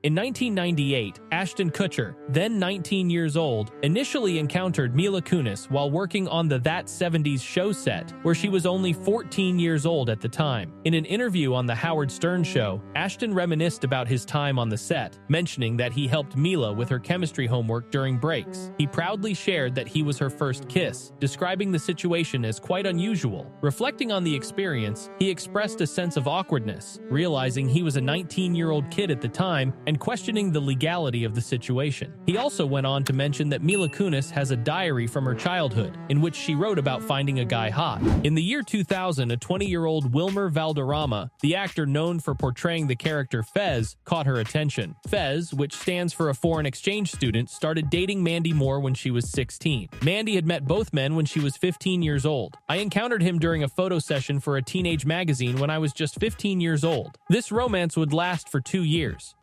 In 1998, Ashton Kutcher, then 19 years old, initially encountered Mila Kunis while working on the That 70s Show set, where she was only 14 years old at the time. In an interview on The Howard Stern Show, Ashton reminisced about his time on the set, mentioning that he helped Mila with her chemistry homework during breaks. He proudly shared that he was her first kiss, describing the situation as quite unusual. Reflecting on the experience, he expressed a sense of awkwardness, realizing he was a 19-year-old kid at the time and questioning the legality of the situation. He also went on to mention that Mila Kunis has a diary from her childhood, in which she wrote about finding a guy hot. In the year 2000, a 20-year-old Wilmer Valderrama, the actor known for portraying the character Fez, caught her attention. Fez, which stands for a foreign exchange student, started dating Mandy Moore when she was 16. Mandy had met both men when she was 15 years old. I encountered him during a photo session for a teenage magazine when I was just 15 years old. This romance would last for 2 years.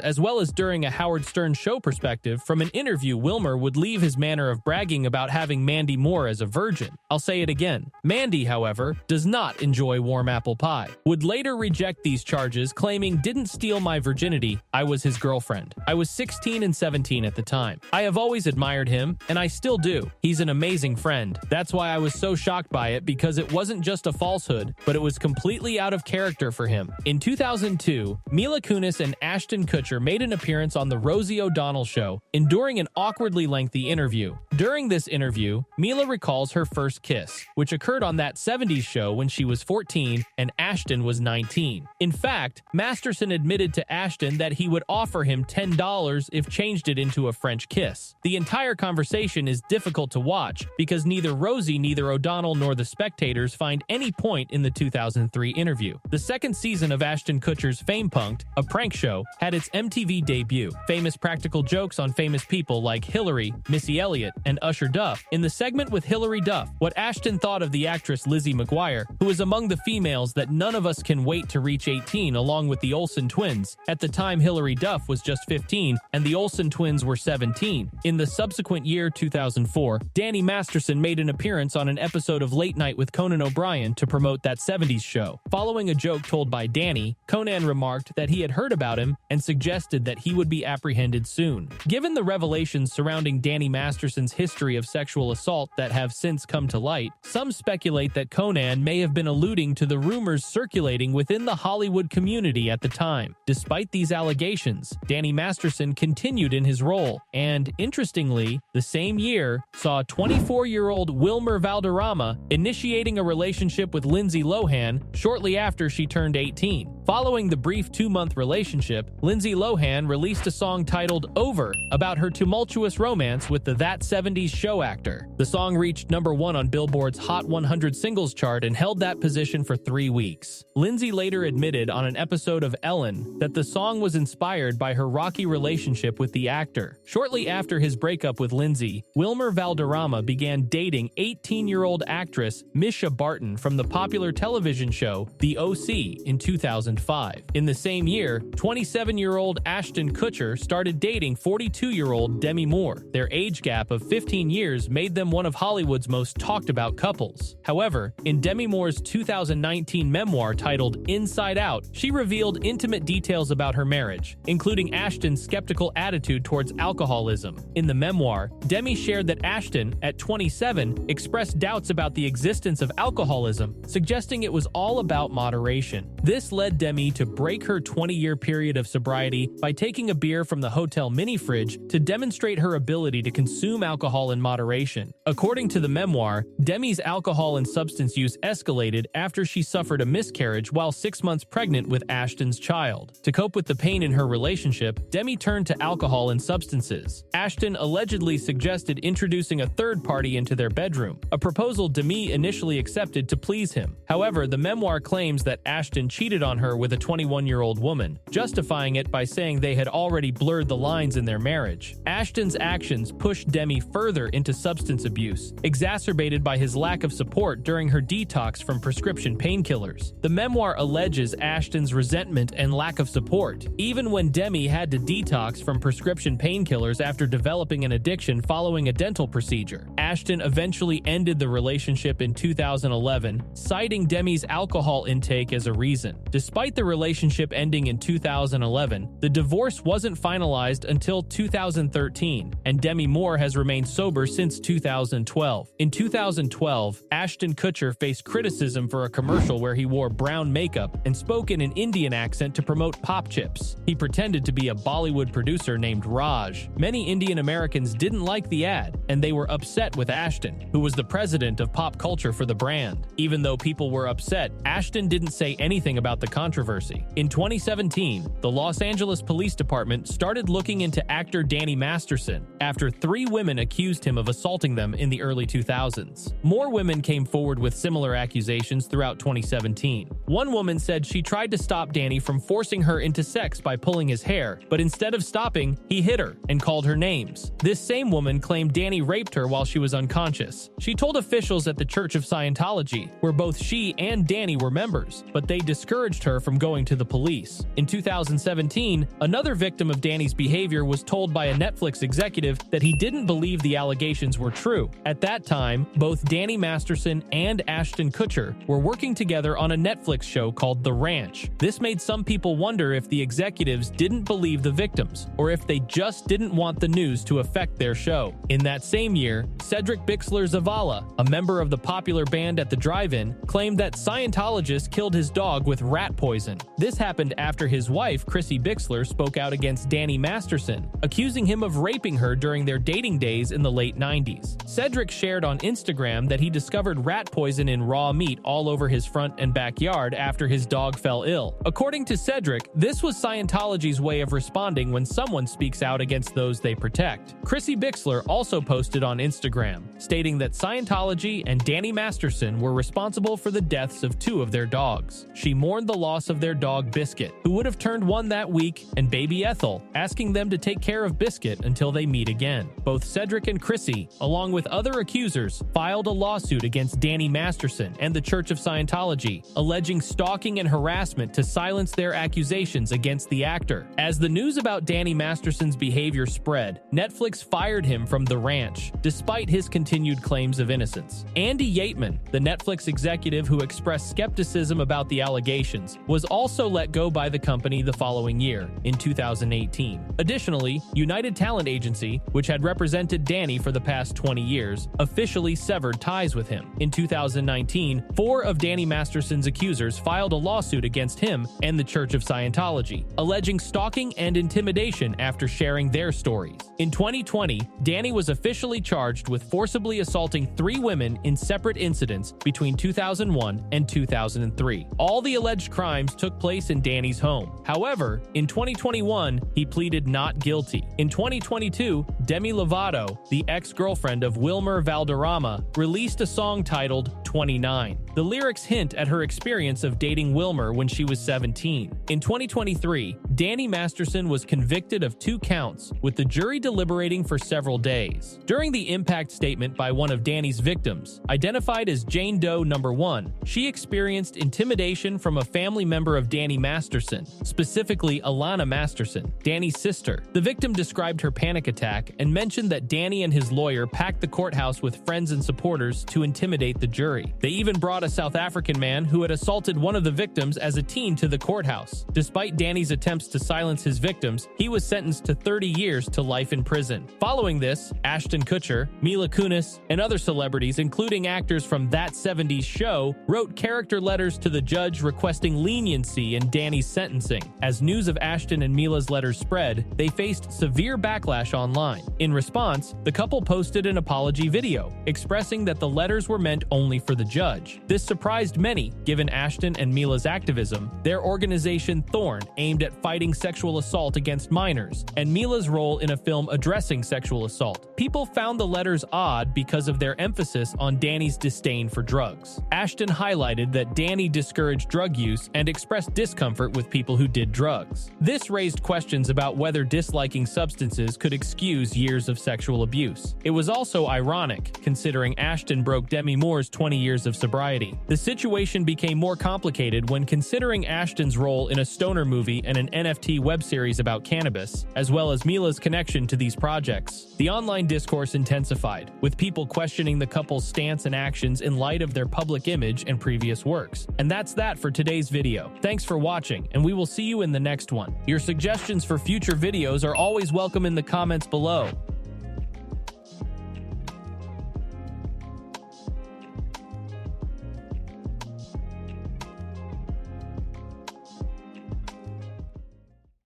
As well as during a Howard Stern Show perspective, from an interview, Wilmer would leave his manner of bragging about having Mandy Moore as a virgin. I'll say it again. Mandy, however, does not enjoy warm apple pie. Would later reject these charges, claiming, "Didn't steal my virginity, I was his girlfriend. I was 16 and 17 at the time. I have always admired him, and I still do. He's an amazing friend. That's why I was so shocked by it, because it wasn't just a falsehood, but it was completely out of character for him." In 2002, Mila Kunis and Ashton Kutcher made an appearance on The Rosie O'Donnell Show, enduring an awkwardly lengthy interview. During this interview, Mila recalls her first kiss, which occurred on That 70s Show when she was 14 and Ashton was 19. In fact, Masterson admitted to Ashton that he would offer him $10 if changed it into a French kiss. The entire conversation is difficult to watch because neither Rosie, neither O'Donnell, nor the spectators find any point in the 2003 interview. The second season of Ashton Kutcher's Fame Punk'd, a prank show, had its MTV debut. Famous practical jokes on famous people like Hillary, Missy Elliott, and Usher Duff. In the segment with Hillary Duff, what Ashton thought of the actress Lizzie McGuire, who is among the females that none of us can wait to reach 18, along with the Olsen twins. At the time, Hillary Duff was just 15, and the Olsen twins were 17. In the subsequent year, 2004, Danny Masterson made an appearance on an episode of Late Night with Conan O'Brien to promote That 70s Show. Following a joke told by Danny, Conan remarked that he had heard about him and suggested that he would be apprehended soon. Given the revelations surrounding Danny Masterson's history of sexual assault that have since come to light, some speculate that Conan may have been alluding to the rumors circulating within the Hollywood community at the time. Despite these allegations, Danny Masterson continued in his role, and, interestingly, the same year saw 24-year-old Wilmer Valderrama initiating a relationship with Lindsay Lohan shortly after she turned 18. Following the brief 2-month relationship, Lindsay Lohan released a song titled Over about her tumultuous romance with the That 70s Show actor. The song reached #1 on Billboard's Hot 100 singles chart and held that position for 3 weeks. Lindsay later admitted on an episode of Ellen that the song was inspired by her rocky relationship with the actor. Shortly after his breakup with Lindsay, Wilmer Valderrama began dating 18-year-old actress Misha Barton from the popular television show The OC in 2005. In the same year, 27-year-old Ashton Kutcher started dating 42-year-old Demi Moore. Their age gap of 15 years made them one of Hollywood's most talked-about couples. However, in Demi Moore's 2019 memoir titled Inside Out, she revealed intimate details about her marriage, including Ashton's skeptical attitude towards alcoholism. In the memoir, Demi shared that Ashton, at 27, expressed doubts about the existence of alcoholism, suggesting it was all about moderation. This led Demi to break her 20-year period of sobriety by taking a beer from the hotel mini fridge to demonstrate her ability to consume alcohol in moderation. According to the memoir, Demi's alcohol and substance use escalated after she suffered a miscarriage while 6 months pregnant with Ashton's child. To cope with the pain in her relationship, Demi turned to alcohol and substances. Ashton allegedly suggested introducing a third party into their bedroom, a proposal Demi initially accepted to please him. However, the memoir claims that Ashton cheated on her with a 21-year-old woman, justifying it by saying they had already blurred the lines in their marriage. Ashton's actions pushed Demi further into substance abuse, exacerbated by his lack of support during her detox from prescription painkillers. The memoir alleges Ashton's resentment and lack of support, even when Demi had to detox from prescription painkillers after developing an addiction following a dental procedure. Ashton eventually ended the relationship in 2011, citing Demi's alcohol intake as a reason. Despite the relationship ending in 2011, again, the divorce wasn't finalized until 2013, and Demi Moore has remained sober since 2012. In 2012, Ashton Kutcher faced criticism for a commercial where he wore brown makeup and spoke in an Indian accent to promote pop chips. He pretended to be a Bollywood producer named Raj. Many Indian Americans didn't like the ad, and they were upset with Ashton, who was the president of pop culture for the brand. Even though people were upset, Ashton didn't say anything about the controversy. In 2017, the Los Angeles Police Department started looking into actor Danny Masterson after 3 women accused him of assaulting them in the early 2000s. More women came forward with similar accusations throughout 2017. One woman said she tried to stop Danny from forcing her into sex by pulling his hair, but instead of stopping, he hit her and called her names. This same woman claimed Danny raped her while she was unconscious. She told officials at the Church of Scientology, where both she and Danny were members, but they discouraged her from going to the police. In 2017, another victim of Danny's behavior was told by a Netflix executive that he didn't believe the allegations were true. At that time, both Danny Masterson and Ashton Kutcher were working together on a Netflix show called The Ranch. This made some people wonder if the executives didn't believe the victims, or if they just didn't want the news to affect their show. In that same year, Cedric Bixler Zavala, a member of the popular band at the drive-in, claimed that Scientologists killed his dog with rat poison. This happened after his wife, Chrissy Bixler, spoke out against Danny Masterson, accusing him of raping her during their dating days in the late 90s. Cedric shared on Instagram that he discovered rat poison in raw meat all over his front and backyard after his dog fell ill. According to Cedric, this was Scientology's way of responding when someone speaks out against those they protect. Chrissy Bixler also posted on Instagram, stating that Scientology and Danny Masterson were responsible for the deaths of 2 of their dogs. She mourned the loss of their dog Biscuit, who would have turned 1 that week, and baby Ethel, asking them to take care of Biscuit until they meet again. Both Cedric and Chrissy, along with other accusers, filed a lawsuit against Danny Masterson and the Church of Scientology, alleging stalking and harassment to silence their accusations against the actor. As the news about Danny Masterson's behavior spread, Netflix fired him from The Ranch, despite his continued claims of innocence. Andy Yateman, the Netflix executive who expressed skepticism about the allegations, was also let go by the company the following year, in 2018. Additionally, United Talent Agency, which had represented Danny for the past 20 years, officially severed ties with him. In 2019, 4 of Danny Masterson's accusers filed a lawsuit against him and the Church of Scientology, alleging stalking and intimidation after sharing their stories. In 2020, Danny was officially charged with forcibly assaulting 3 women in separate incidents between 2001 and 2003. All the alleged crimes took place in Danny's home. However, in 2021, he pleaded not guilty. In 2022, Demi Lovato, the ex-girlfriend of Wilmer Valderrama, released a song titled 29. The lyrics hint at her experience of dating Wilmer when she was 17. In 2023, Danny Masterson was convicted of 2 counts, with the jury deliberating for several days. During the impact statement by one of Danny's victims, identified as Jane Doe No. 1, she experienced intimidation from a family member of Danny Masterson, specifically Alana Masterson, Danny's sister. The victim described her panic attack and mentioned that Danny and his lawyer packed the courthouse with friends and supporters to intimidate the jury. They even brought a South African man who had assaulted one of the victims as a teen to the courthouse. Despite Danny's attempts to silence his victims, he was sentenced to 30 years to life in prison. Following this, Ashton Kutcher, Mila Kunis, and other celebrities, including actors from That 70s Show, wrote character letters to the judge requesting leniency in Danny's sentencing. As news of Ashton and Mila's letters spread, they faced severe backlash online. In response, the couple posted an apology video, expressing that the letters were meant only for the judge. This surprised many, given Ashton and Mila's activism, their organization Thorn, aimed at fighting sexual assault against minors, and Mila's role in a film addressing sexual assault. People found the letters odd because of their emphasis on Danny's disdain for drugs. Ashton highlighted that Danny discouraged drug use and expressed discomfort with people who did drugs. This raised questions about whether disliking substances could excuse Moore's years of sexual abuse. It was also ironic, considering Ashton broke Demi Moore's 20 years of sobriety. The situation became more complicated when considering Ashton's role in a stoner movie and an NFT web series about cannabis, as well as Mila's connection to these projects. The online discourse intensified, with people questioning the couple's stance and actions in light of their public image and previous works. And that's that for today's video. Thanks for watching, and we will see you in the next one. Your suggestions for future videos are always welcome in the comments below.